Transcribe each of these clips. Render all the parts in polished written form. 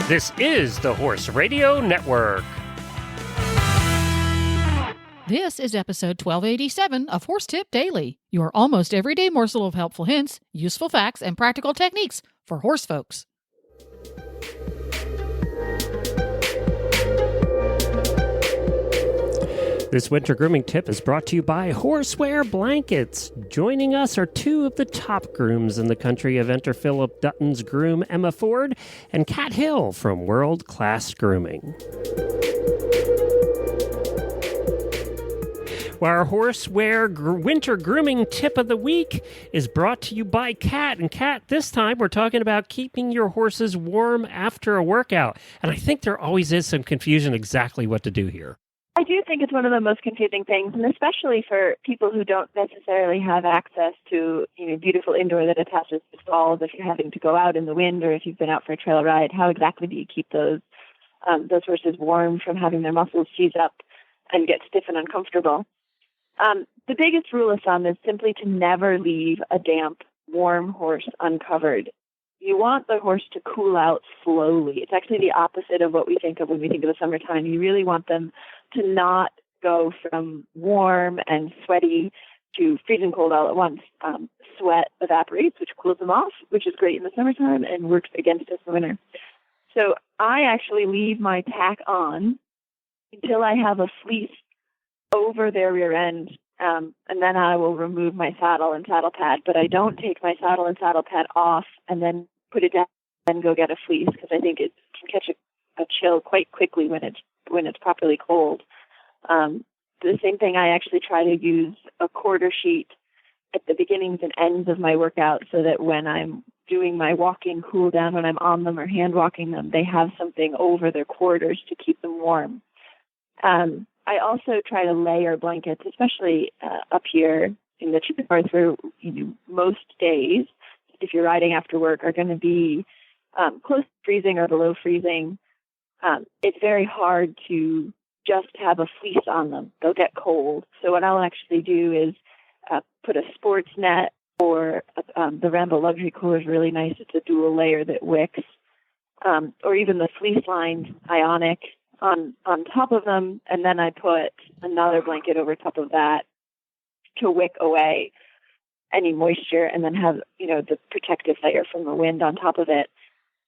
This is the Horse Radio Network. This is episode 1287 of Horse Tip Daily, your almost everyday morsel of helpful hints, useful facts, and practical techniques for horse folks. This winter grooming tip is brought to you by Horseware Blankets. Joining us are two of the top grooms in the country, Eventer Philip Dutton's groom Emma Ford and Kat Hill from World Class Grooming. Well, our Horseware winter grooming tip of the week is brought to you by Kat. And Kat, this time we're talking about keeping your horses warm after a workout. And I think there always is some confusion exactly what to do here. I do think it's one of the most confusing things, and especially for people who don't necessarily have access to beautiful indoor that attaches to stalls. If you're having to go out in the wind or if you've been out for a trail ride, how exactly do you keep those horses warm from having their muscles seize up and get stiff and uncomfortable? The biggest rule of thumb is simply to never leave a damp, warm horse uncovered. You want the horse to cool out slowly. It's actually the opposite of what we think of when we think of the summertime. You really want them to not go from warm and sweaty to freezing cold all at once. Sweat evaporates, which cools them off, which is great in the summertime and works against us in the winter. So I actually leave my tack on until I have a fleece over their rear end, and then I will remove my saddle and saddle pad. But I don't take my saddle and saddle pad off and then put it down and go get a fleece, because I think it can catch a chill quite quickly when it's properly cold. The same thing, I actually try to use a quarter sheet at the beginnings and ends of my workout so that when I'm doing my walking cool down, when I'm on them or hand walking them, they have something over their quarters to keep them warm. I also try to layer blankets, especially up here in the north, where most days, if you're riding after work, are going to be close to freezing or below freezing. It's very hard to just have a fleece on them. They'll get cold. So what I'll actually do is put a sports net, or the Rambo Luxury Cooler is really nice. It's a dual layer that wicks, or even the fleece-lined Ionic on top of them, and then I put another blanket over top of that to wick away any moisture, and then have the protective layer from the wind on top of it.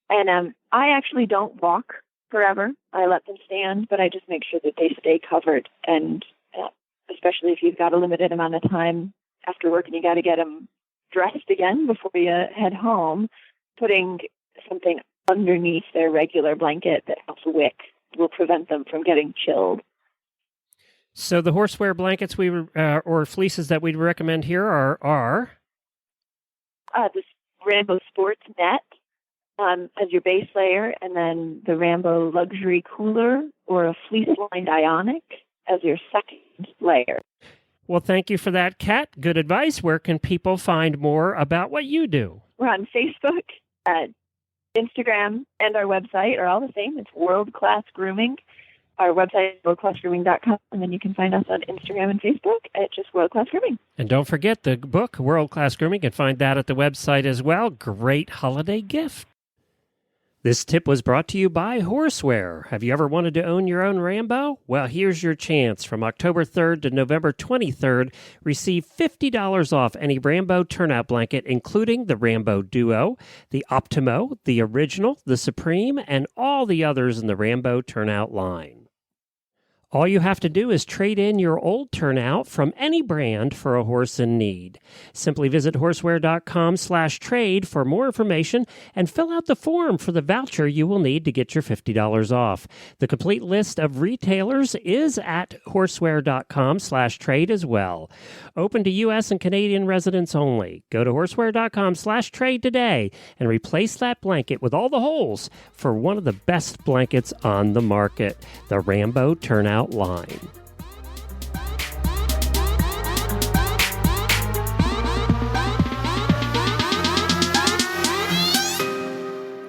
And I actually don't walk forever. I let them stand, but I just make sure that they stay covered. And especially if you've got a limited amount of time after work and you got to get them dressed again before you head home, putting something underneath their regular blanket that helps wick will prevent them from getting chilled. So the Horseware blankets or fleeces that we'd recommend here are the Rambo Sports Net as your base layer, and then the Rambo Luxury Cooler or a fleece-lined Ionic as your second layer. Well, thank you for that, Kat. Good advice. Where can people find more about what you do? We're on Facebook, Instagram, and our website are all the same. It's World Class Grooming. Our website is worldclassgrooming.com, and then you can find us on Instagram and Facebook at just World Class Grooming. And don't forget the book, World Class Grooming. You can find that at the website as well. Great holiday gift. This tip was brought to you by Horseware. Have you ever wanted to own your own Rambo? Well, here's your chance. From October 3rd to November 23rd, receive $50 off any Rambo turnout blanket, including the Rambo Duo, the Optimo, the Original, the Supreme, and all the others in the Rambo turnout line. All you have to do is trade in your old turnout from any brand for a horse in need. Simply visit horseware.com/trade for more information and fill out the form for the voucher you will need to get your $50 off. The complete list of retailers is at horseware.com/trade as well. Open to U.S. and Canadian residents only. Go to horseware.com/trade today and replace that blanket with all the holes for one of the best blankets on the market, the Rambo Turnout line.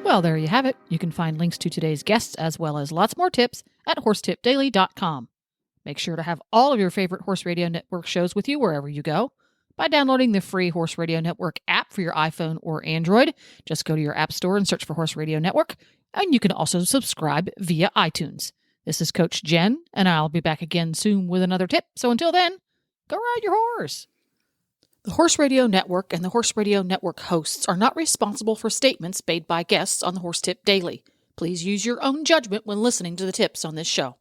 Well, there you have it. You can find links to today's guests as well as lots more tips at horsetipdaily.com. Make sure to have all of your favorite Horse Radio Network shows with you wherever you go by downloading the free Horse Radio Network app for your iPhone or Android. Just go to your app store and search for Horse Radio Network. And you can also subscribe via iTunes. This is Coach Jen, and I'll be back again soon with another tip. So until then, go ride your horse. The Horse Radio Network and the Horse Radio Network hosts are not responsible for statements made by guests on the Horse Tip Daily. Please use your own judgment when listening to the tips on this show.